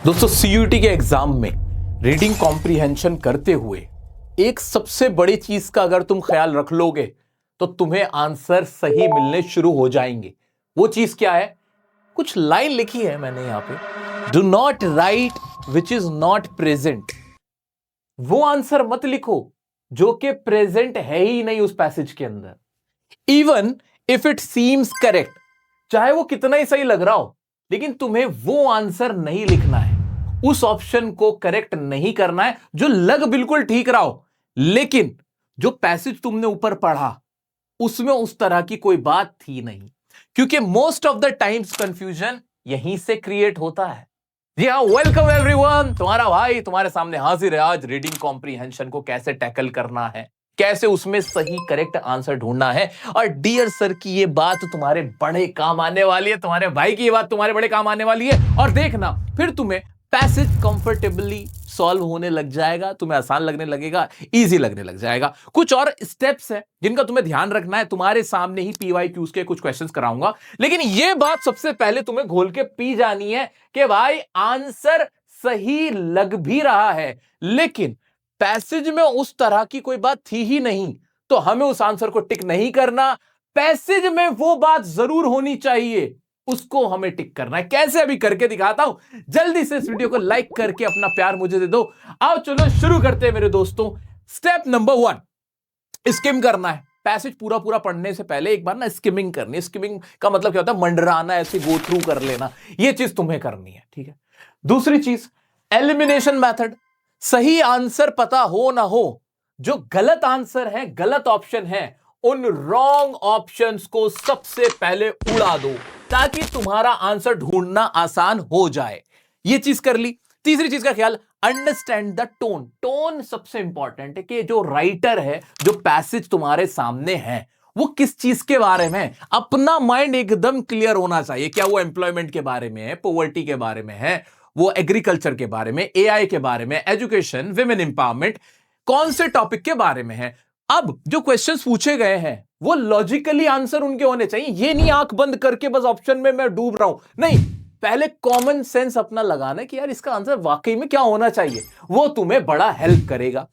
दोस्तों सीयूईटी के एग्जाम में रीडिंग कॉम्प्रिहेंशन करते हुए एक सबसे बड़ी चीज का अगर तुम ख्याल रख लोगे तो तुम्हें आंसर सही मिलने शुरू हो जाएंगे। वो चीज क्या है? कुछ लाइन लिखी है मैंने यहां पे, do not write which is not present. वो आंसर मत लिखो जो कि प्रेजेंट है ही नहीं उस पैसेज के अंदर, even if it seems correct. चाहे वो कितना ही सही लग रहा हो, लेकिन तुम्हें वो आंसर नहीं लिखना है, उस ऑप्शन को करेक्ट नहीं करना है जो लग बिल्कुल ठीक रहा हो, लेकिन जो पैसेज तुमने ऊपर पढ़ा उसमें उस तरह की कोई बात थी नहीं। क्योंकि most of the times confusion यहीं से क्रिएट होता है। जी हाँ, वेलकम एवरीवन, तुम्हारा भाई तुम्हारे सामने हाजिर है आज रीडिंग कॉम्प्रिहेंशन को कैसे टैकल करना है, कैसे उसमें सही करेक्ट आंसर ढूंढना है। और डियर सर की ये बात तुम्हारे बड़े काम आने वाली है, तुम्हारे भाई की ये बात तुम्हारे बड़े काम आने वाली है। और देखना फिर तुम्हें पैसेज कंफर्टेबली सॉल्व होने लग जाएगा, तुम्हें आसान लगने लगेगा, इजी लगने लग जाएगा। कुछ और स्टेप्स है जिनका तुम्हें ध्यान रखना है। तुम्हारे सामने ही पीवाईक्यूज के कुछ क्वेश्चंस कराऊंगा, लेकिन यह बात सबसे पहले तुम्हें घोल के पी जानी है कि भाई आंसर सही लग भी रहा है, लेकिन पैसेज में उस तरह की कोई बात थी ही नहीं, तो हमें उस आंसर को टिक नहीं करना। पैसेज में वो बात जरूर होनी चाहिए, उसको हमें टिक करना है। कैसे? अभी करके दिखाता हूं। जल्दी से इस वीडियो को लाइक करके अपना प्यार मुझे दे दो। आओ चलो शुरू करते हैं मेरे दोस्तों। स्टेप नंबर 1, स्किम करना है। पैसेज पूरा पूरा पढ़ने से पहले एक बार ना स्किमिंग करनी है। स्किमिंग का मतलब क्या होता है? मंडराना, ऐसे गो थ्रू कर लेना। ये चीज तुम्हें करनी है, ठीक है। दूसरी चीज, एलिमिनेशन मेथड। सही आंसर पता हो ना हो, जो गलत आंसर है, गलत ऑप्शन है, उन रॉन्ग ऑप्शंस को सबसे पहले उड़ा दो ताकि तुम्हारा आंसर ढूंढना आसान हो जाए। ये चीज कर ली। तीसरी चीज का ख्याल, अंडरस्टैंड द टोन। टोन सबसे इंपॉर्टेंट है कि जो राइटर है, जो पैसेज तुम्हारे सामने है, वो किस चीज के बारे में है। अपना माइंड एकदम क्लियर होना चाहिए। क्या वो एम्प्लॉयमेंट के बारे में है, पॉवर्टी के बारे में है, वो एग्रीकल्चर के बारे में, एआई के बारे में, एजुकेशन, विमेन एम्पावरमेंट, कौन से टॉपिक के बारे में है। अब जो क्वेश्चंस पूछे गए हैं वो लॉजिकली आंसर उनके होने चाहिए। ये नहीं आंख बंद करके बस ऑप्शन में मैं डूब रहा हूं, नहीं। पहले कॉमन सेंस अपना लगाना कि यार इसका आंसर वाकई में क्या होना चाहिए, वो तुम्हें बड़ा हेल्प करेगा।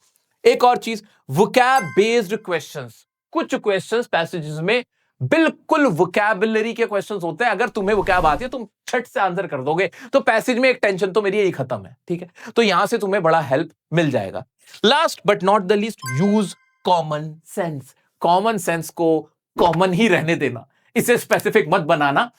एक और चीज, वोकैब बेस्ड क्वेश्चंस। कुछ क्वेश्चंस पैसेजेस में बिल्कुल वोकैबुलरी के क्वेश्चंस होते हैं। अगर तुम्हें वोकैब आती है, तुम छट से आंसर कर दोगे, तो पैसेज में एक टेंशन तो मेरी यही खत्म है, ठीक है। तो यहां से तुम्हें बड़ा हेल्प मिल जाएगा। Last but not the least, use common sense. Common sense को कॉमन ही रहने देना, इसे स्पेसिफिक मत बनाना।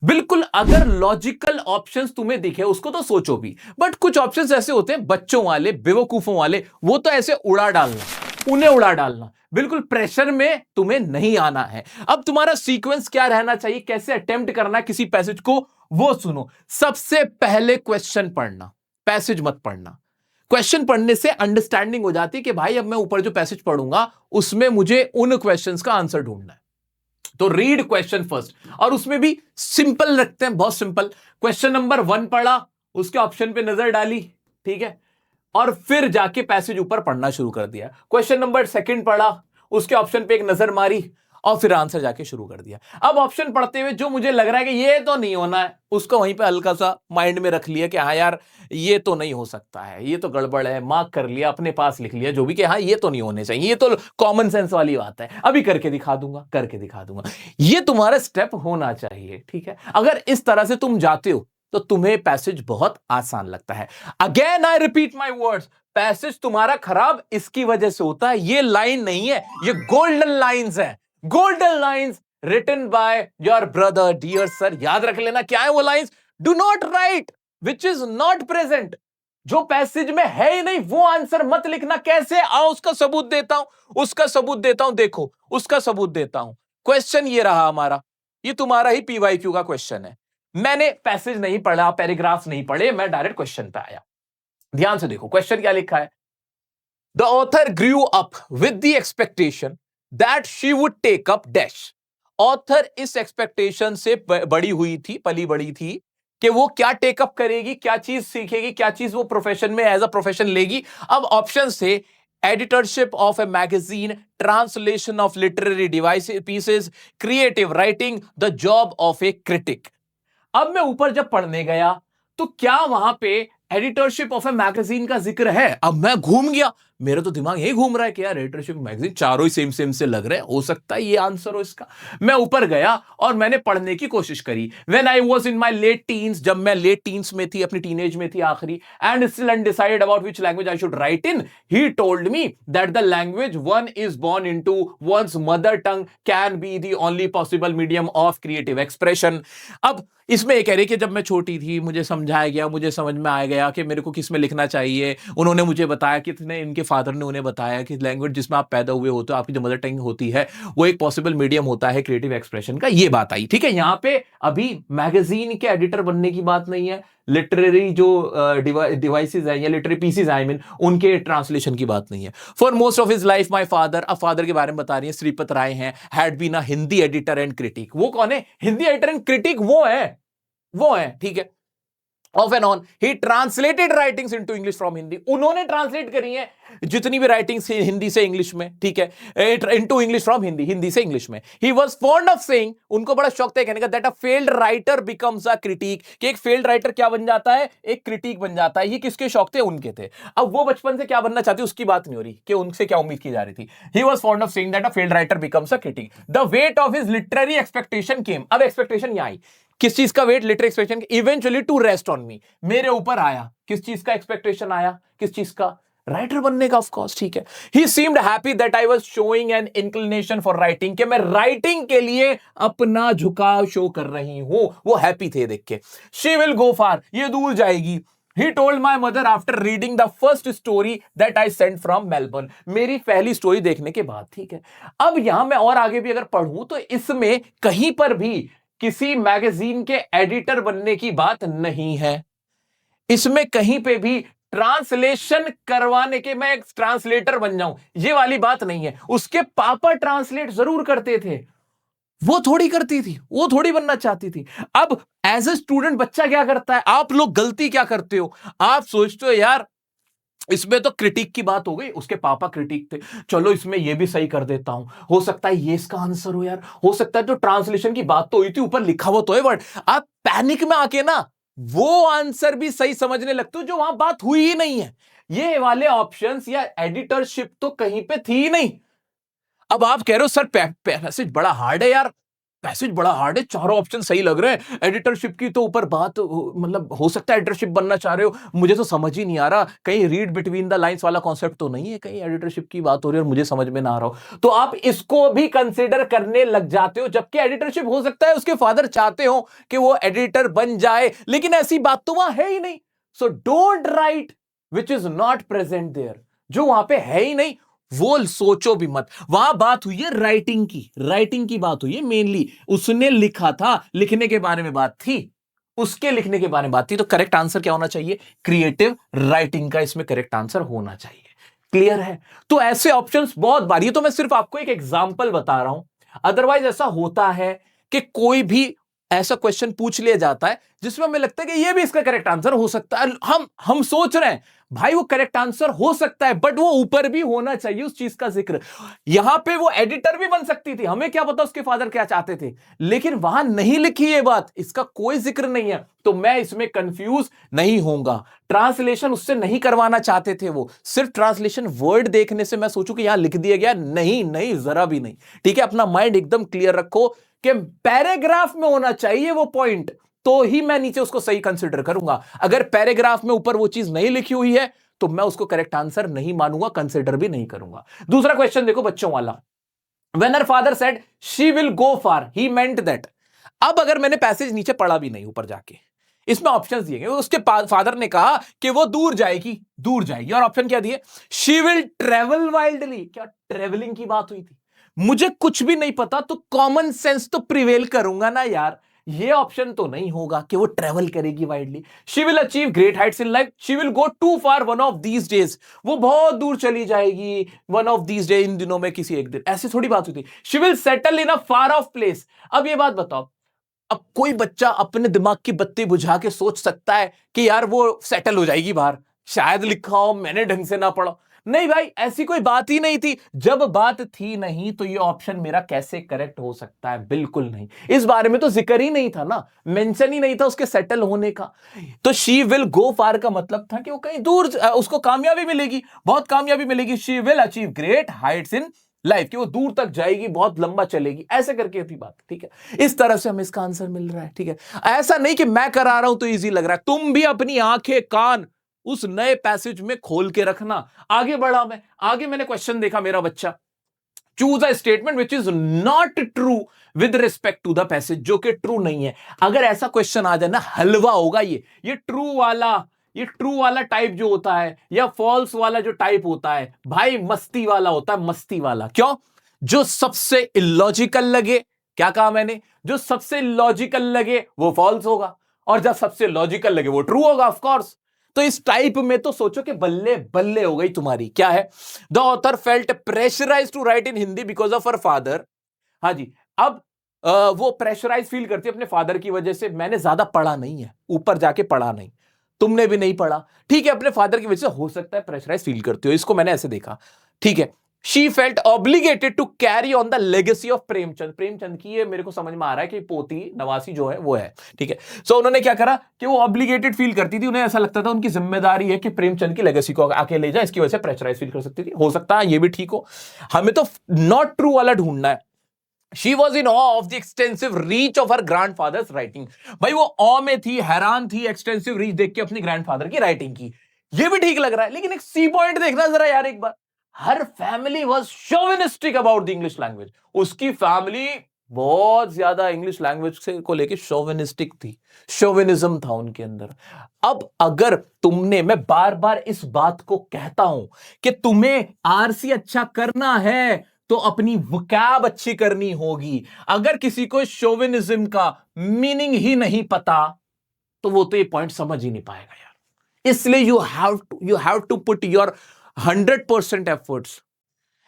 बिल्कुल अगर लॉजिकल ऑप्शंस तुम्हें दिखे उसको तो सोचो भी, बट कुछ ऑप्शंस ऐसे होते हैं बच्चों वाले, बेवकूफों वाले, वो तो ऐसे उड़ा डालना, उन्हें उड़ा डालना। बिल्कुल प्रेशर में तुम्हें नहीं आना है। अब तुम्हारा सीक्वेंस क्या रहना चाहिए, कैसे अटेम्प्ट करना किसी पैसेज को, वो सुनो। सबसे पहले क्वेश्चन पढ़ना, पैसेज मत पढ़ना। क्वेश्चन पढ़ने से अंडरस्टैंडिंग हो जाती है कि भाई अब मैं ऊपर जो पैसेज पढ़ूंगा उसमें मुझे उन क्वेश्चंस का आंसर ढूंढना है। तो रीड क्वेश्चन फर्स्ट, और उसमें भी सिंपल रखते हैं, बहुत सिंपल। क्वेश्चन नंबर 1 पढ़ा, उसके ऑप्शन पे नजर डाली, ठीक है, और फिर जाके पैसेज ऊपर पढ़ना शुरू कर दिया। क्वेश्चन नंबर 2 पढ़ा, उसके ऑप्शन पे एक नजर मारी, और फिर आंसर जाके शुरू कर दिया। अब ऑप्शन पढ़ते हुए जो मुझे लग रहा है कि ये तो नहीं होना है, उसको वहीं पे हल्का सा माइंड में रख लिया कि हाँ यार ये तो नहीं हो सकता है, ये तो गड़बड़ है, मार्क कर लिया, अपने पास लिख लिया जो भी, कि हाँ ये तो नहीं होने चाहिए, ये तो कॉमन सेंस वाली बात है, अभी करके दिखा दूंगा, करके दिखा दूंगा। ये तुम्हारा स्टेप होना चाहिए, ठीक है। अगर इस तरह से तुम जाते हो तो तुम्हें पैसेज बहुत आसान लगता है। Again I repeat my words, passage तुम्हारा खराब इसकी वजह से होता है। ये लाइन नहीं है, ये गोल्डन लाइंस है, golden lines written by your brother. Dear sir, याद रख लेना क्या है वो lines. Do not write which is not present. जो पैसेज में है ही नहीं वो आंसर मत लिखना। कैसे? आओ उसका सबूत देता हूं, उसका सबूत देता हूं, देखो उसका सबूत देता हूं। क्वेश्चन ये रहा हमारा, ये तुम्हारा ही पीवाईक्यू का क्वेश्चन है। मैंने पैसेज नहीं पढ़ा, पैराग्राफ्स नहीं पढ़े, मैं डायरेक्ट क्वेश्चन पे आया। ध्यान से देखो क्वेश्चन क्या लिखा है। The author grew up with the expectation that she would take up dash. Author इस एक्सपेक्टेशन से बड़ी हुई थी, पली बड़ी थी कि वो क्या टेकअप करेगी, क्या चीज सीखेगी, क्या चीज वो प्रोफेशन में एज अ प्रोफेशन लेगी। अब ऑप्शन से editorship of a magazine, translation of literary device pieces, creative writing, the job of A critic. अब मैं ऊपर जब पढ़ने गया तो क्या वहां पे एडिटरशिप ऑफ ए मैगजीन का जिक्र है। अब मैं घूम गया, मेरा तो दिमाग यही घूम रहा है कि यार एडिटरशिप मैगजीन, चारों ही सेम सेम से लग रहे हैं, हो सकता है ये आंसर हो इसका। मैं ऊपर गया और मैंने पढ़ने की कोशिश करी। When I was in my late teens, जब मैं लेट टीन्स में थी, अपनी टीनेज में थी आखिरी, and still undecided about which language I should write in, he told me that the language one is born into one's mother tongue can be the only possible medium of creative expression. अब इसमें ये कह रही कि जब मैं छोटी थी मुझे समझाया गया, मुझे समझ में आ गया कि मेरे को किस में लिखना चाहिए। उन्होंने मुझे बताया कि इनके फादर ने उन्हें बताया कि लैंग्वेज जिसमें आप पैदा हुए होते हो, आपकी जो मदर टंग होती है, वो एक पॉसिबल मीडियम होता है क्रिएटिव एक्सप्रेशन का। ये बात आई, ठीक है। यहां पे अभी मैगजीन के एडिटर बनने की बात नहीं है, लिटरेरी जो डिवाइसेस है या लिटरेरी पीसीज आई मीन, उनके ट्रांसलेशन की बात नहीं है। For most of his life my father, अब फादर के बारे में बता रही है, श्रीपत राय हैं, had been a Hindi editor and critic. वो कौन है? हिंदी एडिटर एंड क्रिटिक वो है, ठीक है। Of and on he translated writings into English from Hindi, उन्होंने ट्रांसलेट करी है जितनी भी राइटिंग्स हिंदी से इंग्लिश में, ठीक है, into English from Hindi, Hindi से इंग्लिश में। ही वाज फॉन्ड ऑफ सेइंग, उनको बड़ा शौक था कहने का, that a failed writer becomes a critic, कि एक फेल्ड राइटर क्या बन जाता है? एक क्रिटिक बन जाता है। ये किसके शौक थे? उनके थे। अब वो बचपन से क्या बनना चाहती उसकी बात नहीं हो रही कि उनसे क्या उम्मीद की जा रही थी। He was fond of saying that a failed writer becomes a critic, the weight of his literary expectation came. अब एक्सपेक्टेशन यहां आई, किस चीज का weight? Literary expectation, eventually to rest on me, मेरे ऊपर आया। किस चीज का एक्सपेक्टेशन आया? किस चीज का? राइटर बनने का, ऑफ कोर्स, ठीक है। He seemed happy that I was showing an inclination for writing, कि मैं राइटिंग के लिए अपना झुकाव शो कर रही हूं। वो हैप्पी थे देख के। शी विल गो फार, ये दूर जाएगी। He told my mother after reading the first story that I sent from Melbourne, मेरी पहली स्टोरी देखने के बाद, ठीक है। अब यहां मैं और आगे भी अगर पढ़ूं तो इसमें कहीं पर भी किसी मैगजीन के एडिटर बनने की बात नहीं है। इसमें कहीं पे भी ट्रांसलेशन करवाने के, मैं एक ट्रांसलेटर बन जाऊं, ये वाली बात नहीं है। उसके पापा ट्रांसलेट जरूर करते थे, वो थोड़ी करती थी, वो थोड़ी बनना चाहती थी। अब एज ए स्टूडेंट बच्चा क्या करता है? आप लोग गलती क्या करते हो? आप सोचते हो यार इसमें तो क्रिटिक की बात हो गई, उसके पापा क्रिटिक थे, चलो इसमें ये भी सही कर देता हूं, हो सकता है ये इसका आंसर हो यार, हो सकता है। तो ट्रांसलेशन की बात तो हुई थी, ऊपर लिखा हुआ तो है वर्ड। आप पैनिक में आके ना वो आंसर भी सही समझने लगते हो जो वहां बात हुई ही नहीं है। ये वाले ऑप्शंस या एडिटरशिप तो कहीं पे थी ही नहीं। अब आप कह रहे हो सर पैसेज बड़ा हार्ड है यार, पैसेज बड़ा हार्ड है, चारों ऑप्शन सही लग रहे हैं, एडिटरशिप की तो ऊपर बात, मतलब हो सकता है एडिटरशिप बनना चाह रहे हो, मुझे तो समझ ही नहीं आ रहा, कहीं रीड बिटवीन द लाइंस वाला कॉन्सेप्ट तो नहीं है, कहीं एडिटरशिप की बात हो रही है और मुझे समझ में ना आ रहा हो। तो आप इसको भी कंसीडर करने लग जाते हो, जबकि एडिटरशिप हो सकता है उसके फादर चाहते हो कि वो एडिटर बन जाए, लेकिन ऐसी बात तो वहां है ही नहीं। So don't write which is not present there, जो वहां पे है ही नहीं वो सोचो भी मत। वहां बात हुई है राइटिंग की, राइटिंग की बात हुई है मेनली, उसने लिखा था, लिखने के बारे में बात थी, उसके लिखने के बारे में बात थी। तो करेक्ट आंसर क्या होना चाहिए? क्रिएटिव राइटिंग का इसमें करेक्ट आंसर होना चाहिए। क्लियर है? तो ऐसे ऑप्शंस बहुत बार, ये तो मैं सिर्फ आपको एक एग्जांपल बता रहा हूं, अदरवाइज ऐसा होता है कि कोई भी ऐसा क्वेश्चन पूछ लिया जाता है जिसमें हमें लगता है कि ये भी इसका करेक्ट आंसर हो सकता है। हम सोच रहे हैं भाई वो करेक्ट आंसर हो सकता है, बट वो ऊपर भी होना चाहिए उस चीज का जिक्र। यहां पे वो एडिटर भी बन सकती थी, हमें क्या पता उसके फादर क्या चाहते थे, लेकिन वहां नहीं लिखी ये बात, इसका कोई जिक्र नहीं है, तो मैं इसमें कंफ्यूज नहीं होऊंगा। ट्रांसलेशन उससे नहीं करवाना चाहते थे वो, सिर्फ ट्रांसलेशन वर्ड देखने से मैं सोचूं कि यहां लिख दिया गया, नहीं नहीं, जरा भी नहीं। ठीक है, अपना माइंड एकदम क्लियर रखो कि पैराग्राफ में होना चाहिए वो पॉइंट, तो ही मैं नीचे उसको सही कंसिडर करूंगा। अगर पैराग्राफ में ऊपर वो चीज नहीं लिखी हुई है तो मैं उसको करेक्ट आंसर नहीं मानूंगा, कंसिडर भी नहीं करूंगा। दूसरा क्वेश्चन देखो बच्चों वाला, When her father said she will go far, he meant that। अब अगर मैंने पैसेज नीचे पढ़ा भी नहीं, ऊपर जाके इसमें ऑप्शंस दिए गए, उसके फादर ने कहा कि वो दूर जाएगी, दूर जाएगी, और ऑप्शन क्या दिए? She will travel wildly. क्या ट्रेवलिंग की बात हुई थी? मुझे कुछ भी नहीं पता तो कॉमन सेंस तो प्रिवेल करूंगा ना यार, ये ऑप्शन तो नहीं होगा कि वो ट्रेवल करेगी widely. She will achieve great heights in life, she will go too far one of these days, वो बहुत दूर चली जाएगी वन ऑफ दीज डे, इन दिनों में किसी एक दिन, ऐसी थोड़ी बात हुई थी। She will settle in a far of place. अब ये बात बताओ, अब कोई बच्चा अपने दिमाग की बत्ती बुझा के सोच सकता है कि यार वो सेटल हो जाएगी बाहर, शायद लिखा हो, मैंने ढंग से ना पढ़ा, नहीं भाई, ऐसी कोई बात ही नहीं थी। जब बात थी नहीं तो ये ऑप्शन मेरा कैसे करेक्ट हो सकता है? बिल्कुल नहीं। इस बारे में तो जिक्र ही नहीं था ना, मेंशन ही नहीं था उसके सेटल होने का। तो शी विल गो फार का मतलब था कि वो कहीं दूर, उसको कामयाबी मिलेगी, बहुत कामयाबी मिलेगी। She will achieve great heights in life, कि वो दूर तक जाएगी, बहुत लंबा चलेगी, ऐसे करके थी बात। ठीक है, इस तरह से हमें इसका आंसर मिल रहा है। ठीक है, ऐसा नहीं कि मैं करा रहा हूं तो इजी लग रहा है। तुम भी अपनी आंखें कान उस नए पैसेज में खोल के रखना। आगे बढ़ा मैं, आगे मैंने क्वेश्चन देखा मेरा बच्चा, choose a statement which is not true with respect to the passage, जो कि ट्रू नहीं है। अगर ऐसा क्वेश्चन आ जाए ना, हलवा होगा ये ट्रू वाला, ये ट्रू वाला टाइप जो होता है या फॉल्स वाला जो टाइप होता है भाई, मस्ती वाला होता है, मस्ती वाला। क्यों? जो सबसे इलॉजिकल लगे, क्या कहा मैंने, जो सबसे लॉजिकल लगे वो फॉल्स होगा, और जब सबसे लॉजिकल लगे वो ट्रू होगा ऑफ कोर्स। तो इस टाइप में तो सोचो कि बल्ले बल्ले हो गई तुम्हारी। क्या है? The author felt pressurise to write in Hindi because of her father. हाँ जी, अब वो प्रेशराइज फील करती है अपने फादर की वजह से। मैंने ज्यादा पढ़ा नहीं है, ऊपर जाके पढ़ा नहीं, तुमने भी नहीं पढ़ा, ठीक है, अपने फादर की वजह से हो सकता है प्रेशराइज फील करते हो, इसको मैंने ऐसे देखा। ठीक है, she felt obligated to carry on the legacy of Premchand. Premchand की, ये मेरे को समझ में आ रहा है कि पोती नवासी जो है वो है। ठीक है, सो उन्होंने क्या करा कि वो ऑब्लिगेटेड फील करती थी, उन्हें ऐसा लगता था उनकी जिम्मेदारी है कि प्रेमचंद की लेगेसी को आके ले जाए, इसकी वजह से प्रेशराइज फील कर सकती थी। हो सकता है ये भी ठीक हो, हमें तो नॉट ट्रू वाला ढूंढना है। She was in awe of the extensive reach of her grandfather's writing। भाई वो awe में थी, हैरान थी extensive reach देख के अपनी ग्रैंडफादर की राइटिंग की। ये भी ठीक लग रहा है, लेकिन एक सी पॉइंट देखना जरा यार एक बार। Her family was chauvinistic about the English language. उसकी फैमिली बहुत ज्यादा इंग्लिश लैंग्वेज से को लेके शोविनिस्टिक थी, शोविनिज्म था उनके अंदर। अब अगर तुमने, मैं बार बार इस बात को कहता हूं कि तुम्हें आरसी अच्छा करना है तो अपनी वोकैब अच्छी करनी होगी। अगर किसी को शोविनिज्म का मीनिंग ही नहीं पता तो वो तो ये पॉइंट समझ ही नहीं पाएगा यार। इसलिए you have to put your 100% efforts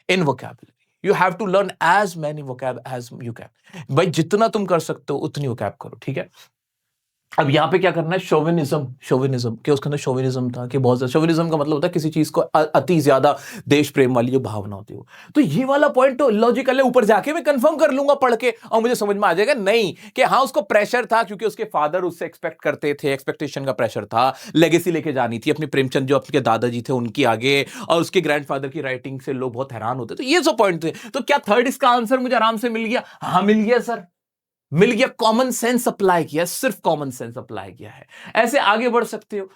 in vocabulary. You have to learn as many vocab as you can. भाई जितना तुम कर सकते हो उतनी वोकैब करो। ठीक है, अब यहां पे क्या करना है, शोविनिज्म के उसके अंदर शोविनिज्म था कि बहुत ज्यादा। शोविनिज्म का मतलब होता है किसी चीज को अति ज्यादा देश प्रेम वाली जो भावना होती है। तो ये वाला पॉइंट तो लॉजिकल है, ऊपर जाके मैं कंफर्म कर लूंगा पढ़ के और मुझे समझ में आ जाएगा नहीं कि हाँ उसको प्रेशर था क्योंकि उसके फादर उससे एक्सपेक्ट करते थे, एक्सपेक्टेशन का प्रेशर था, लेगेसी लेके जानी थी अपने प्रेमचंद जो अपने दादाजी थे उनकी आगे, और उसके ग्रैंडफादर की राइटिंग से लोग बहुत हैरान होते। तो ये सब पॉइंट थे। तो क्या थर्ड इसका आंसर मुझे आराम से मिल गया? हाँ मिल गया सर, मिल गया। कॉमन सेंस अप्लाई किया, सिर्फ कॉमन सेंस अप्लाई किया है। ऐसे आगे बढ़ सकते हो।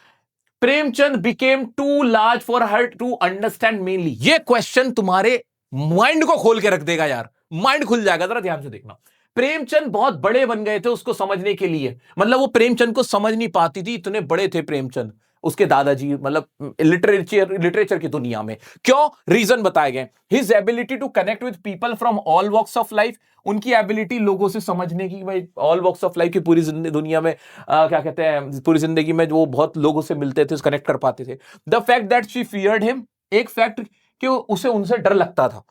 Premchand became too large for her to understand mainly. ये क्वेश्चन तुम्हारे माइंड को खोल के रख देगा यार, माइंड खुल जाएगा। जरा ध्यान से देखना, प्रेमचंद बहुत बड़े बन गए थे उसको समझने के लिए। मतलब वो प्रेमचंद को समझ नहीं पाती थी, इतने बड़े थे प्रेमचंद उसके दादाजी, मतलब लिटरेचर की दुनिया में। क्यों? रीजन बताए गए। His ability to connect with people from all walks of life. उनकी एबिलिटी लोगों से समझने की, भाई ऑल वॉक्स ऑफ लाइफ की पूरी दुनिया में क्या कहते हैं, पूरी जिंदगी में वो बहुत लोगों से मिलते थे, कनेक्ट कर पाते थे। The fact that she feared him, एक फैक्ट कि उसे उनसे डर लगता था।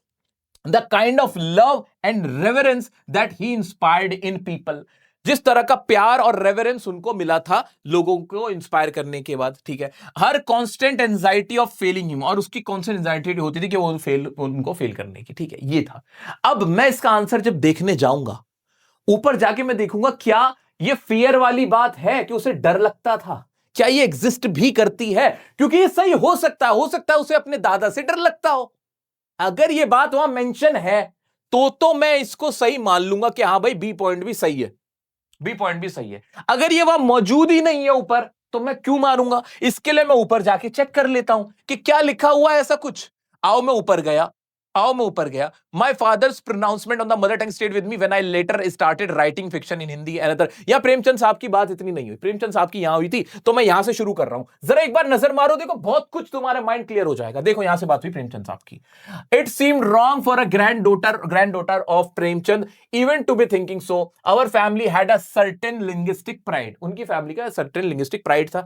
The kind of love and reverence that he inspired in people, जिस तरह का प्यार और रेवरेंस उनको मिला था लोगों को इंस्पायर करने के बाद। ठीक है, her constant anxiety of failing him, और उसकी कांस्टेंट एंजाइटी होती थी कि वो उनको फेल करने की। ठीक है, ये था। अब मैं इसका आंसर जब देखने जाऊंगा, ऊपर जाके मैं देखूंगा क्या ये फियर वाली बात है कि उसे डर लगता था, क्या ये एग्जिस्ट भी करती है? क्योंकि ये सही हो सकता है उसे अपने दादा से डर लगता हो। अगर ये बात वहां मेंशन है तो मैं इसको सही मान लूंगा कि हाँ भाई बी पॉइंट भी सही है, बी पॉइंट भी सही है। अगर ये वहां मौजूद ही नहीं है ऊपर तो मैं क्यों मारूंगा? इसके लिए मैं ऊपर जाके चेक कर लेता हूं कि क्या लिखा हुआ है ऐसा कुछ। आओ मैं ऊपर गया। My father's pronouncement on the mother tongue stayed with me when I later started writing fiction in Hindi and other. या प्रेमचंद साहब की बात इतनी नहीं हुई, प्रेमचंद साहब की यहां हुई थी तो मैं यहां से शुरू कर रहा हूं। जरा एक बार नजर मारो, देखो बहुत कुछ तुम्हारा माइंड क्लियर हो जाएगा। देखो यहां से बात हुई प्रेमचंद साहब की। It seemed wrong for a granddaughter of Premchand even to be thinking so. Our family had a certain linguistic pride. उनकी फैमिली का सर्टेन लिंग्विस्टिक प्राइड था।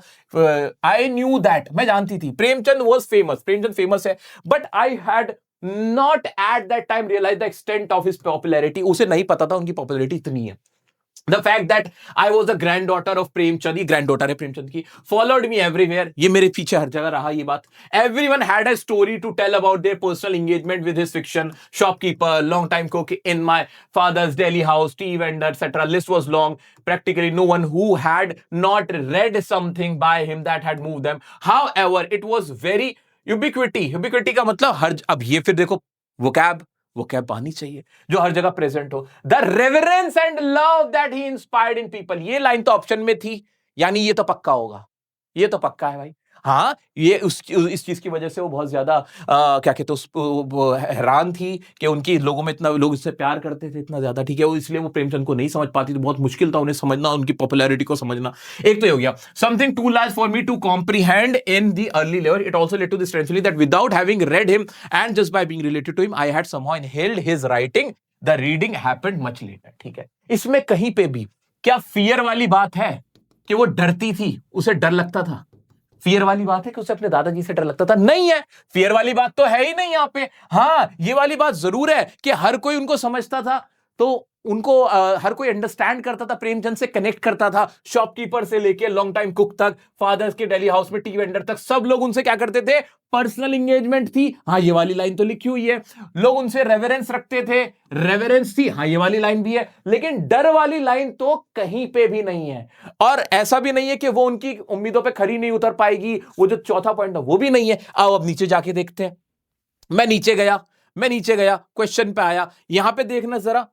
आई न्यू दैट, मैं जानती थी Premchand was famous, Premchand famous है, but I had not at that time realise the extent of his popularity. उसे नहीं पता था उनकी पॉपुलैरिटी इतनी है। The fact that I was the grand daughter of Premchand, ये ग्रैंड डॉटर है प्रेमचंद की, फॉलोड मी एवरीवेयर, ये मेरे पीछे हर जगह रहा ये बात। Everyone had a story to tell about their personal engagement with his fiction, shopkeeper, long time cook in my father's Delhi house, tea vendor etcetera, list was long, practically no one who had not read something by him that had moved them. However, it was very ubiquity का मतलब हर, अब ये फिर देखो vocab आनी चाहिए जो हर जगह प्रेजेंट हो। The reverence and love that he inspired in people, ये लाइन तो ऑप्शन में थी, यानी ये तो पक्का होगा, ये तो पक्का है भाई। हाँ, ये इस चीज की वजह से वो बहुत ज्यादा क्या कहते वो हैरान थी कि उनकी लोगों में इतना, लोग इससे प्यार करते थे इतना ज्यादा, ठीक है, वो इसलिए वो प्रेमचंद को नहीं समझ पाती थी, बहुत मुश्किल था उन्हें समझना, उनकी पॉपुलैरिटी को समझना। एक तो हो गया something too large for me to comprehend in the early level, it also led to this strangely that without having read him and just by being related to him I had somehow inhaled his writing, the reading happened much later. ठीक है, इसमें कहीं पे भी क्या fear वाली बात है कि वो डरती थी, उसे डर लगता था? फियर वाली बात है कि उसे अपने दादाजी से डर लगता था? नहीं है, फियर वाली बात तो है ही नहीं यहां पे। हाँ, ये वाली बात जरूर है कि हर कोई उनको समझता था, तो उनको हर कोई अंडरस्टैंड करता था, प्रेमचंद से कनेक्ट करता था, शॉपकीपर से लेके लॉन्ग टाइम कुक तक, फादर्स के डेली हाउस में टी वेंडर तक, सब लोग उनसे क्या करते थे, पर्सनल एंगेजमेंट थी। हाँ, ये वाली लाइन तो लिखी हुई है। लोग उनसे रेवरेंस रखते थे, रेवरेंस थी, हाँ ये वाली लाइन भी है, लेकिन डर वाली लाइन तो कहीं पे भी नहीं है। और ऐसा भी नहीं है कि वो उनकी उम्मीदों पे खरी नहीं उतर पाएगी, वो जो चौथा पॉइंट है वो भी नहीं है। आओ अब नीचे जाके देखते हैं। मैं नीचे गया, क्वेश्चन पे आया, यहां पे देखना जरा,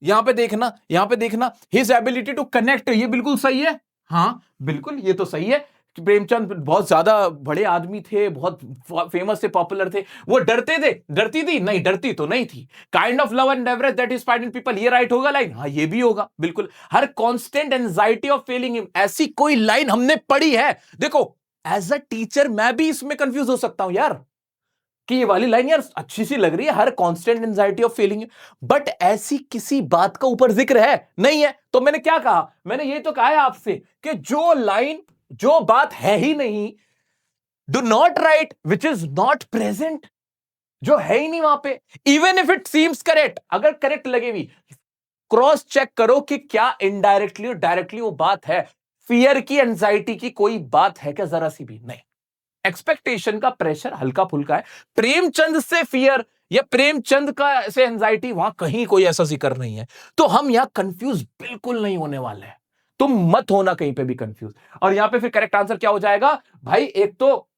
यहां पे देखना, हिज एबिलिटी टू कनेक्ट, ये बिल्कुल सही है। हाँ बिल्कुल, ये तो सही है कि प्रेमचंद बहुत ज्यादा बड़े आदमी थे, बहुत फेमस थे, पॉपुलर थे, वो डरते थे, डरती थी नहीं, डरती तो नहीं थी। Kind of love and average that is find in people, ये राइट होगा लाइन? हाँ ये भी होगा बिल्कुल। Her constant anxiety of failing him, ऐसी कोई लाइन हमने पढ़ी है? देखो एज अ टीचर मैं भी इसमें कंफ्यूज हो सकता हूं यार, कि ये वाली लाइन यार अच्छी सी लग रही है, her constant anxiety of feeling, but ऐसी किसी बात का ऊपर जिक्र है नहीं है। तो मैंने क्या कहा, मैंने ये तो कहा है आपसे कि जो लाइन, जो बात है ही नहीं, do not write which is not present, जो है ही नहीं वहां पे, even if it seems correct, अगर करेक्ट लगे भी, क्रॉस चेक करो कि क्या इनडायरेक्टली और डायरेक्टली वो बात है। फियर की, एंजाइटी की कोई बात है क्या? जरा सी भी नहीं। एक्सपेक्टेशन का प्रेशर हल्का फुल्का है, प्रेमचंद से फियर या प्रेमचंद का से एंजाइटी वहां कहीं कोई ऐसा जिक्र नहीं है। तो हम यहां कंफ्यूज बिल्कुल नहीं होने वाले हैं, तुम मत होना कहीं पे भी कंफ्यूज। और यहां पे फिर करेक्ट आंसर क्या हो जाएगा भाई? एक तो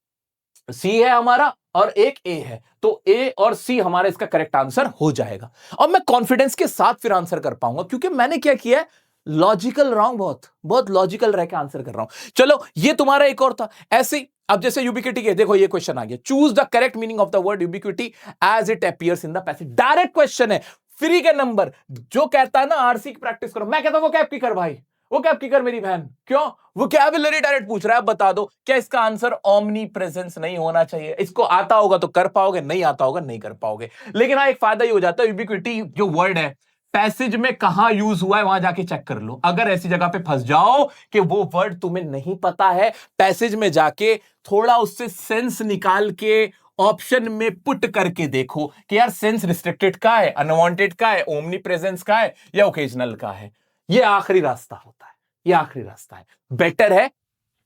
सी है हमारा और एक ए है, तो ए और सी हमारा इसका करेक्ट आंसर हो जाएगा। और मैं कॉन्फिडेंस के साथ फिर आंसर कर पाऊंगा, क्योंकि मैंने क्या किया है, लॉजिकल रॉन्ग, बहुत लॉजिकल रह के आंसर कर रहा हूं। चलो ये तुम्हारा एक और था ऐसे। अब जैसे यूबिक्विटी के, देखो ये क्वेश्चन आ गया, choose the correct meaning of the word ubiquity as it appears in the passage. Direct question है, फ्री के नंबर। जो कहता है ना आरसी की प्रैक्टिस करो, मैं कहता हूं वो कैप की कर भाई, वो कैप की कर मेरी बहन। क्यों? वोकैबुलरी डायरेक्ट पूछ रहा है, बता दो क्या इसका आंसर ओमनी प्रेजेंस नहीं होना चाहिए? इसको आता होगा तो कर पाओगे, नहीं आता होगा नहीं कर पाओगे। लेकिन हाँ एक फायदा ही हो जाता है, यूबिक्विटी जो वर्ड है पैसेज में कहां यूज हुआ है वहां जाके चेक कर लो। अगर ऐसी जगह पे फंस जाओ कि वो वर्ड तुम्हें नहीं पता है, पैसेज में जाके थोड़ा उससे सेंस निकाल के ऑप्शन में पुट करके देखो कि यार सेंस रिस्ट्रिक्टेड का है, अनवांटेड का है, ओमनी प्रेजेंस का है या ओकेजनल का है। ये आखिरी रास्ता होता है, ये आखिरी रास्ता है। बेटर है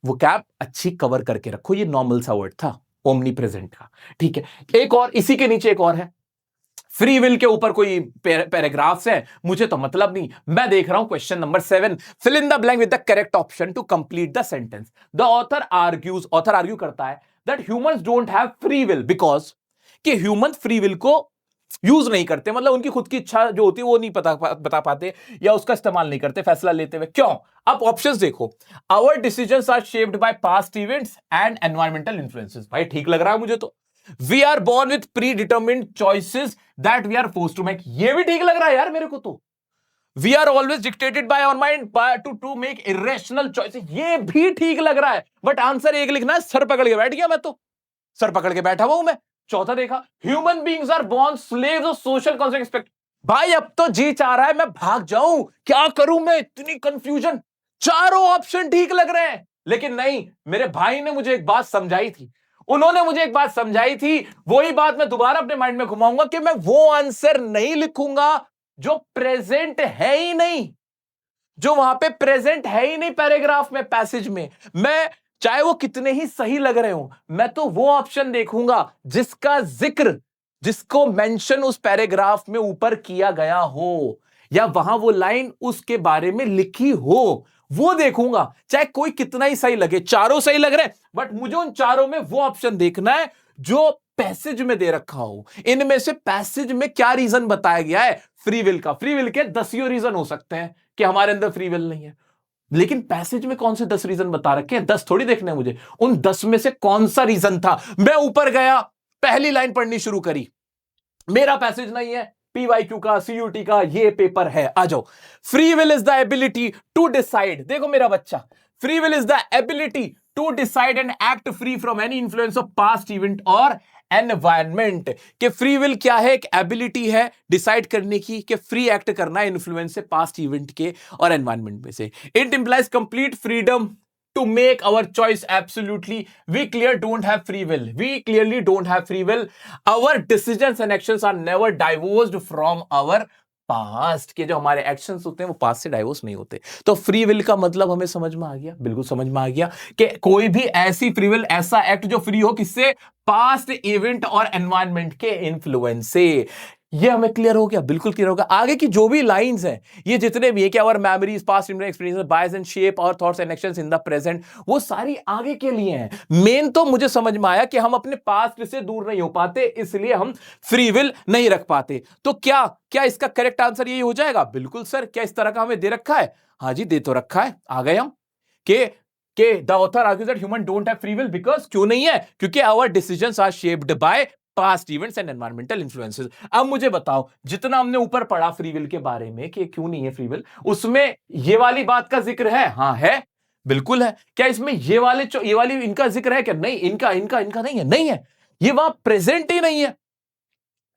वो कैप अच्छी कवर करके रखो। ये नॉर्मल सा वर्ड था ओमनी प्रेजेंट का, ठीक है। एक और इसी के नीचे एक और है, फ्री विल के ऊपर कोई पैराग्राफ्स है, मुझे तो मतलब नहीं। मैं देख रहा हूं question number 7, fill in the blank with the correct option to complete the sentence. The author argue करता है that humans don't have free will because कि ह्यूमन फ्री विल को यूज नहीं करते, मतलब उनकी खुद की इच्छा जो होती है वो नहीं बता पाते या उसका इस्तेमाल नहीं करते फैसला लेते हुए। क्यों? आप ऑप्शंस देखो, our decisions are shaped by past events and environmental influences. भाई ठीक लग रहा है मुझे तो। We are born with predetermined choices that we are forced to make, ये भी ठीक लग रहा है यार मेरे को तो। We are always dictated by our mind to make irrational choices, ये भी ठीक लग रहा है। बट आंसर एक लिखना है, सर पकड़ के बैठ गया मैं तो, सर पकड़ के बैठा हुआ हूं मैं। चौथा देखा, human beings are born slaves of social concept. भाई अब तो जी चाह रहा है मैं भाग जाऊं, क्या करूं मैं, इतनी कंफ्यूजन। चारों ऑप्शन ठीक लग रहे हैं, लेकिन नहीं, मेरे भाई ने मुझे एक बात समझाई थी, उन्होंने मुझे एक बात समझाई थी, वही बात मैं दोबारा अपने माइंड में घुमाऊंगा कि मैं वो आंसर नहीं लिखूंगा जो प्रेजेंट है ही नहीं। जो वहां पे प्रेजेंट है ही नहीं पैराग्राफ में, पैसेज में। मैं चाहे वो कितने ही सही लग रहे हो, मैं तो वो ऑप्शन देखूंगा जिसका जिक्र, जिसको मेंशन उस पैराग्राफ में ऊपर किया गया हो, या वहां वो लाइन उसके बारे में लिखी हो, वो देखूंगा। चाहे कोई कितना ही सही लगे, चारों सही लग रहे हैं, बट मुझे उन चारों में वो ऑप्शन देखना है जो पैसेज में दे रखा हो। इनमें से पैसेज में क्या रीजन बताया गया है फ्री विल का? फ्री विल के 10 रीजन हो सकते हैं कि हमारे अंदर फ्री विल नहीं है, लेकिन पैसेज में कौन से 10 रीजन बता रखे हैं? 10 थोड़ी देखने हैं मुझे, उन 10 में से कौन सा रीजन था। मैं ऊपर गया, पहली लाइन पढ़नी शुरू करी, मेरा पैसेज नहीं है, पीवाईक्यू का, सीयूटी का ये पेपर है, आ जाओ। Free will is the ability to decide, देखो मेरा बच्चा, free will is the ability to decide and act free from any influence of past event और एनवायरमेंट। के फ्री विल क्या है? एक एबिलिटी है डिसाइड करने की, कि फ्री एक्ट करना है इन्फ्लुएंस से, पास्ट इवेंट के और एनवायरमेंट में से। It implies complete freedom to make our choice. Absolutely, we clearly don't have free will. We clearly don't have free will. Our decisions and actions are never divorced from our past के, जो हमारे actions होते हैं वो past से divorce नहीं होते। तो फ्री विल का मतलब हमें समझ में आ गया, बिल्कुल समझ में आ गया, कि कोई भी ऐसी फ्री विल, ऐसा एक्ट जो फ्री हो किससे? पास्ट इवेंट और एनवायरनमेंट के इन्फ्लुएंस से। ये हमें क्लियर हो गया, बिल्कुल क्लियर होगा। आगे की जो भी लाइंस हैं, ये जितने भी है कि our memories, past experiences bias and shape our thoughts and actions in the present, वो सारी आगे के लिए हैं। मेन तो मुझे समझ में आया कि हम अपने पास्ट से दूर नहीं हो पाते, इसलिए हम फ्री विल नहीं रख पाते। तो क्या क्या इसका करेक्ट आंसर यही हो जाएगा? बिल्कुल सर। क्या इस तरह का हमें दे रखा है? हाँ जी, दे तो रखा है। आ गए हम के the author argues that human don't have free will because, क्यों नहीं है? क्योंकि our decisions are shaped by past events and environmental influences. अब मुझे बताओ, जितना हमने ऊपर पढ़ा फ्री विल के बारे में कि क्यों नहीं है फ्री विल, उसमें ये वाली बात का जिक्र है? हाँ है, बिल्कुल है। क्या इसमें ये वाली इनका जिक्र है क्या? नहीं, इनका इनका इनका नहीं है, नहीं है। ये वहां प्रेजेंट ही नहीं है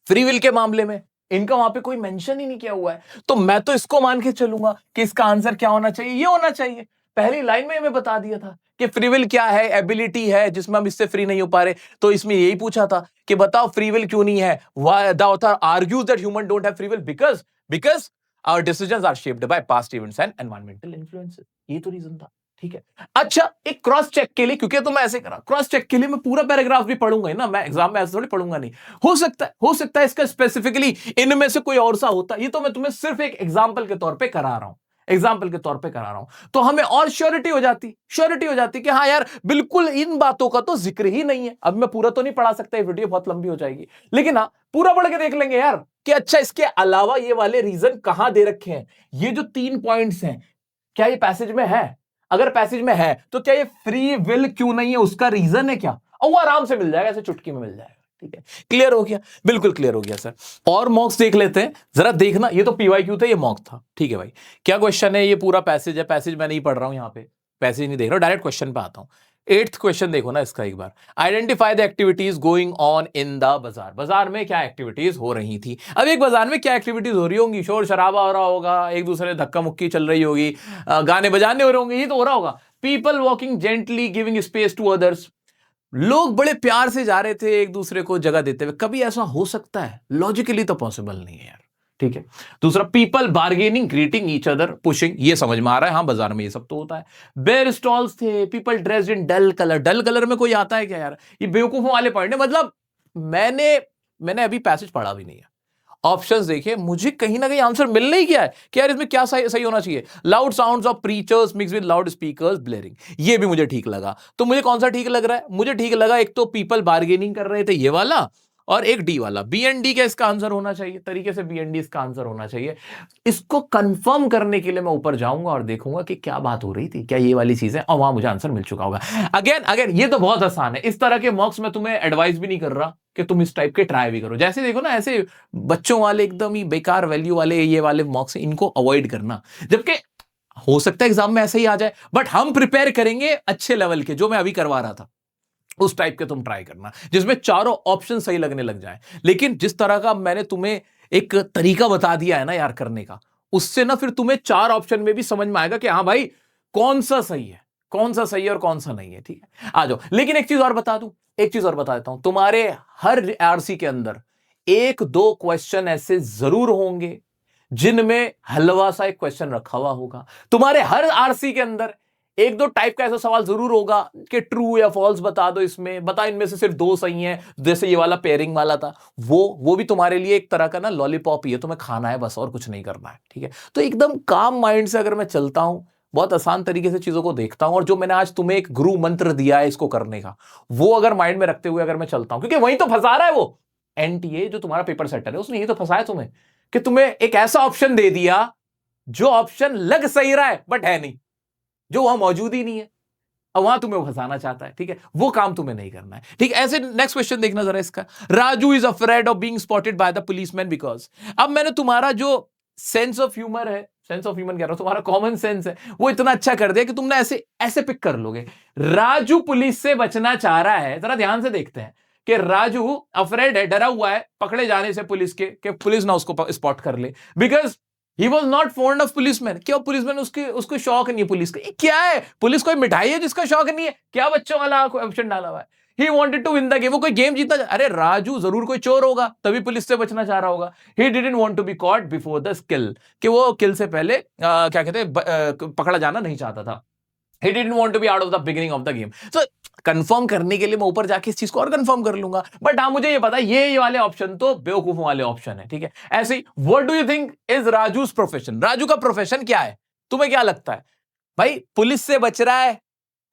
फ्री विल के मामले में, इनका वहां पे कोई मेंशन ही नहीं किया हुआ है। तो मैं तो इसको मान के चलूंगा कि इसका आंसर क्या होना चाहिए? ये होना चाहिए। पहली लाइन में हमें बता दिया था कि फ्री विल क्या है, एबिलिटी है जिसमें हम इससे फ्री नहीं हो पा रहे। तो इसमें यही पूछा था कि बताओ फ्री विल क्यों नहीं है? The author argues that human don't have free will because because our decisions are shaped by past events and environmental influences. ये तो रीजन था, ठीक है। अच्छा, एक क्रॉस चेक के लिए, क्योंकि तो मैं ऐसे करा, क्रॉस चेक के लिए मैं पूरा पैराग्राफ भी पढ़ूंगा ही ना, मैं एग्जाम में ऐसे थोड़ी पढ़ूंगा नहीं। हो सकता है इसका स्पेसिफिकली इनमें से कोई और सा होता। ये तो मैं तुम्हें सिर्फ एक एग्जाम्पल के तौर पे करा रहा हूं, एग्जाम्पल के तौर पे करा रहा हूं। तो हमें और श्योरिटी हो जाती कि हाँ यार, बिल्कुल इन बातों का तो जिक्र ही नहीं है। अब मैं पूरा तो नहीं पढ़ा सकता, ये वीडियो बहुत लंबी हो जाएगी, लेकिन हाँ पूरा पढ़ के देख लेंगे यार कि अच्छा इसके अलावा ये वाले रीजन कहां दे रखे हैं। ये जो 3 पॉइंट्स हैं, क्या ये पैसेज में है? अगर पैसेज में है तो क्या ये फ्री विल क्यों नहीं है, उसका रीजन है क्या? और वो आराम से मिल जाएगा, ऐसे चुटकी में मिल जाएगा। ठीक है, क्लियर हो गया? बिल्कुल क्लियर हो गया सर। और मॉक्स देख लेते हैं जरा, देखना। ये तो पीवाईक्यू था, ये मॉक था, ठीक है भाई। क्या क्वेश्चन है? ये पूरा पैसेज है, पैसेज मैं नहीं पढ़ रहा हूं, यहां पे पैसेज नहीं देख रहा हूं, डायरेक्ट क्वेश्चन पे आता हूं। 8th क्वेश्चन देखो ना इसका एक बार। Identify the activities going on in the bazaar. बाजार में क्या एक्टिविटीज हो रही थी? अब एक बाजार में क्या एक्टिविटीज हो रही होंगी? शोर शराबा हो रहा होगा, एक दूसरे धक्का मुक्की चल रही होगी, गाने बजाने हो रहे होंगे, ये तो हो रहा होगा। People walking gently giving space to others, लोग बड़े प्यार से जा रहे थे एक दूसरे को जगह देते हुए। कभी ऐसा हो सकता है? लॉजिकली तो पॉसिबल नहीं है यार, ठीक है। दूसरा, people bargaining greeting each other pushing, ये समझ में आ रहा है, हाँ बाजार में ये सब तो होता है। बेयर स्टॉल्स थे, people dressed in dull colour. Dull colour में कोई आता है क्या यार? ये बेवकूफों वाले पॉइंट है। मतलब मैंने अभी पैसेज पढ़ा भी नहीं है, ऑप्शंस देखिए, मुझे कहीं ना कहीं आंसर मिल नहीं गया है कि यार इसमें क्या सही होना चाहिए। Loud sounds of preachers mix with loud speakers blaring, ये भी मुझे ठीक लगा। तो मुझे कौन सा ठीक लग रहा है? मुझे ठीक लगा एक तो पीपल बार्गेनिंग कर रहे थे, ये वाला, और एक डी वाला। बी एंड डी का इसका आंसर होना चाहिए, तरीके से बी एंड डी इसका आंसर होना चाहिए। इसको कंफर्म करने के लिए मैं ऊपर जाऊंगा और देखूंगा कि क्या बात हो रही थी, क्या ये वाली चीज है, और वहां मुझे आंसर मिल चुका होगा। अगेन ये तो बहुत आसान है। इस तरह के मॉक्स में तुम्हें एडवाइस भी नहीं कर रहा कि तुम इस टाइप के ट्राई भी करो। जैसे देखो ना, ऐसे बच्चों वाले एकदम ही बेकार वैल्यू वाले ये वाले मॉक्स, इनको अवॉइड करना। जबकि हो सकता है एग्जाम में ऐसे ही आ जाए, बट हम प्रिपेयर करेंगे अच्छे लेवल के, जो मैं अभी करवा रहा था उस टाइप के तुम ट्राई करना, जिसमें चारों ऑप्शन सही लगने लग जाए। लेकिन जिस तरह का मैंने तुम्हें एक तरीका बता दिया है ना यार करने का, उससे ना फिर तुम्हें 4 ऑप्शन में भी समझ में आएगा कि हाँ भाई कौन सा सही है, कौन सा सही है और कौन सा नहीं है। ठीक है, आ जाओ। लेकिन एक चीज और बता दूं, एक चीज और बता देता हूं, तुम्हारे हर आरसी के अंदर 1-2 क्वेश्चन ऐसे जरूर होंगे जिनमें हलवा सा एक क्वेश्चन रखा हुआ होगा। तुम्हारे हर आरसी के अंदर एक दो टाइप का ऐसा सवाल जरूर होगा कि ट्रू या फॉल्स बता दो, इसमें बता, इनमें से सिर्फ दो सही हैं, जैसे ये वाला पेयरिंग वाला था। वो भी तुम्हारे लिए एक तरह का ना लॉलीपॉप ही है, तुम्हें खाना है बस, और कुछ नहीं करना है, ठीक है। तो एकदम काम माइंड से अगर मैं चलता हूं, बहुत आसान तरीके से चीजों को देखता हूं, और जो मैंने आज तुम्हें एक गुरु मंत्र दिया है इसको करने का, वो अगर माइंड में रखते हुए अगर मैं चलता हूं, क्योंकि वही तो फंसा रहा है वो एनटीए जो तुम्हारा पेपर सेटर है, उसने यही तो फंसाया तुम्हें कि तुम्हें एक ऐसा ऑप्शन दे दिया जो ऑप्शन लग सही रहा है बट है नहीं, जो वहां मौजूद ही नहीं है, अब वहां तुम्हें फंसाना चाहता है, ठीक है। वो काम तुम्हें नहीं करना है, ठीक है। ऐसे नेक्स्ट क्वेश्चन देखना जरा इसका, Raju is afraid of being spotted by the policeman because. अब मैंने तुम्हारा जो सेंस ऑफ ह्यूमर है, सेंस ऑफ ह्यूमर कह रहा हूं, तुम्हारा कॉमन सेंस है, वो इतना अच्छा कर दिया कि तुमने ऐसे ऐसे पिक कर लोगे। राजू पुलिस से बचना चाह रहा है, जरा ध्यान से देखते हैं कि राजू अफ्रेड है, डरा हुआ है पकड़े जाने से पुलिस के, कि पुलिस ना उसको स्पॉट कर ले, because he was not fond of policeman. क्यों? पुलिसमैन उसको शौक नहीं है पुलिस का। क्या है, पुलिस कोई मिठाई है जिसका शौक नहीं है क्या? बच्चों वाला ऑप्शन डाला हुआ है। He wanted to win the game, वो कोई गेम जीतना। अरे राजू जरूर कोई चोर होगा तभी पुलिस से बचना चाह रहा होगा। He didn't want to be caught before the kill, कि वो किल से पहले क्या कहते हैं पकड़ा जाना नहीं चाहता था। He didn't want to be out of the beginning of the game. So confirm करने के लिए मैं ऊपर जाके इस चीज को और कंफर्म कर लूंगा, बट हाँ मुझे ये पता है ये वाले ऑप्शन तो बेवकूफों वाले ऑप्शन है, ठीक है। ऐसे ही what do you think is Raju's profession? Raju का प्रोफेशन क्या है? तुम्हें क्या लगता है भाई? पुलिस से बच रहा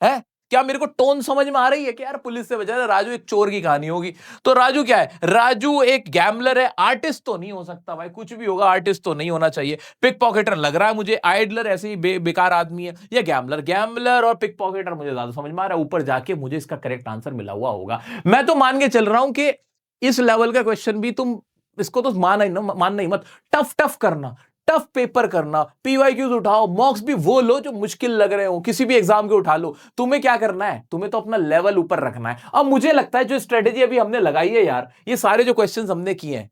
है? क्या मेरे को टोन समझ में आ रही है कि यार पुलिस से बचा है, राजू एक चोर की कहानी होगी? तो राजू क्या है? राजू एक गैम्बलर है। आर्टिस्ट तो नहीं हो सकता भाई, कुछ भी होगा, आर्टिस्ट तो नहीं होना चाहिए। पिक पॉकेटर लग रहा है मुझे, आइडलर ऐसे ही बेकार आदमी है, या गैम्बलर और पिक पॉकेटर मुझे ज्यादा समझ में आ रहा है। ऊपर जाके मुझे इसका करेक्ट आंसर मिला हुआ होगा। मैं तो मान के चल रहा हूं कि इस लेवल का क्वेश्चन भी तुम इसको तो मानना ही मत, टफ करना, टफ पेपर करना, पीवाईक्यूज उठाओ, मॉक्स भी वो लो जो मुश्किल लग रहे हो, किसी भी एग्जाम के उठा लो। तुम्हें क्या करना है? तुम्हें तो अपना लेवल ऊपर रखना है। अब मुझे लगता है जो स्ट्रेटेजी अभी हमने लगाई है यार, ये सारे जो क्वेश्चंस हमने किए हैं,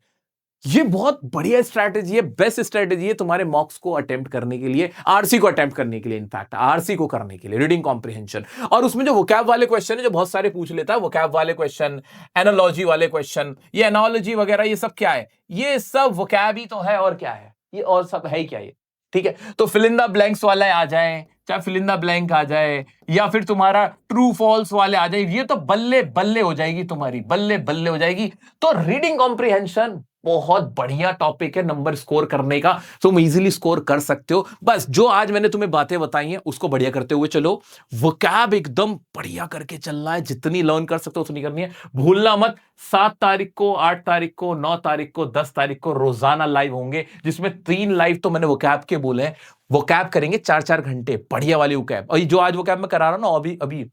ये बहुत बढ़िया स्ट्रैटेजी है, बेस्ट स्ट्रैटेजी है तुम्हारे मॉक्स को अटेम्प्ट करने के लिए, आरसी को अटेम्प्ट करने के लिए, इनफैक्ट आरसी को करने के लिए, रीडिंग कॉम्प्रिहेंशन। और उसमें जो वोकैब वाले क्वेश्चन है जो बहुत सारे पूछ लेता है, वोकैब वाले क्वेश्चन, एनालॉजी वाले क्वेश्चन, ये एनालॉजी वगैरह ये सब क्या है? ये सब वोकैब ही तो है, और क्या है ये? और सब है ही क्या ये? ठीक है, तो फिल इन द ब्लैंक्स वाला आ जाए, चाहे फिल इन द ब्लैंक आ जाए, या फिर तुम्हारा ट्रू फॉल्स वाले आ जाए, ये तो बल्ले बल्ले हो जाएगी तुम्हारी, बल्ले बल्ले हो जाएगी। तो रीडिंग कॉम्प्रिहेंशन बहुत बढ़िया टॉपिक है नंबर स्कोर करने का, तुम इजीली स्कोर कर सकते हो। बस जो आज मैंने तुम्हें बातें बताई हैं उसको बढ़िया करते हुए चलो। वोकैब एकदम बढ़िया करके चलना है, जितनी लर्न कर सकते हो उतनी करनी है। भूलना मत, 7 तारीख को, 8 तारीख को, 9 तारीख को, 10 तारीख को रोजाना लाइव होंगे, जिसमें 3 लाइव तो मैंने वोकैब के बोले हैं। वोकैब करेंगे 4-4 घंटे, बढ़िया वाली वोकैब। और जो आज वोकैब में करा रहा हूं ना,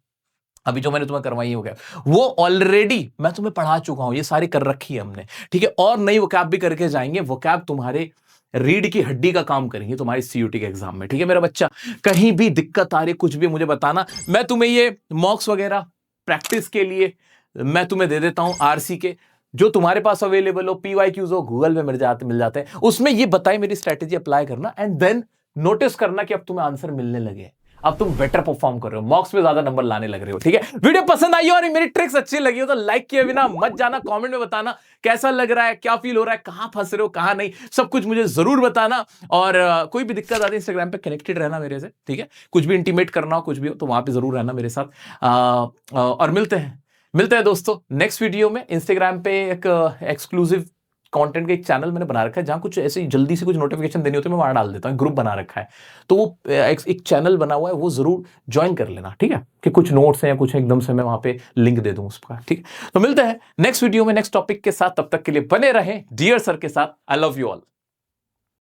अभी जो मैंने तुम्हें करवाई हो गया, वो ऑलरेडी मैं तुम्हें पढ़ा चुका हूं, ये सारी कर रखी है हमने, ठीक है। और नई वोकैब भी करके जाएंगे। वोकैब तुम्हारे रीड की हड्डी का काम करेंगे तुम्हारी सीयूटी के एग्जाम में, ठीक है मेरा बच्चा। कहीं भी दिक्कत आ रही, कुछ भी मुझे बताना, मैं तुम्हें ये मॉक्स वगैरह प्रैक्टिस के लिए मैं तुम्हें दे देता हूं, आरसी के जो तुम्हारे पास अवेलेबल हो, पीवाईक्यूज हो, गूगल में मिल जाते हैं, उसमें ये बताई मेरी स्ट्रेटेजी अप्लाई करना, एंड देन नोटिस करना कि अब तुम्हें आंसर मिलने लगे, अब तुम बेटर परफॉर्म कर रहे हो, मॉक्स में ज्यादा नंबर लाने लग रहे हो, ठीक है। वीडियो पसंद आई हो और मेरी ट्रिक्स अच्छी लगी हो तो लाइक किए बिना मत जाना, कमेंट में बताना कैसा लग रहा है, क्या फील हो रहा है, कहां फंस रहे हो, कहां नहीं, सब कुछ मुझे जरूर बताना। और कोई भी दिक्कत आती है इंस्टाग्राम पे कनेक्टेड रहना मेरे से, ठीक है। कुछ भी इंटीमेट करना हो, कुछ भी हो तो वहां पे जरूर रहना मेरे साथ। और मिलते हैं दोस्तों नेक्स्ट वीडियो में। इंस्टाग्राम पे एक एक्सक्लूसिव कंटेंट का एक चैनल मैंने बना रखा है, जहां कुछ ऐसे जल्दी से कुछ नोटिफिकेशन देनी होती है, मैं वहां डाल देता हूं, ग्रुप बना रखा है, तो वो एक चैनल बना हुआ है, वो जरूर ज्वाइन कर लेना, ठीक है। कि कुछ नोट्स हैं या कुछ एकदम से मैं वहां पे लिंक दे दूं उसका, ठीक है। तो मिलते हैं नेक्स्ट वीडियो में नेक्स्ट टॉपिक के साथ, तब तक के लिए बने रहें डियर सर के साथ। I love you all.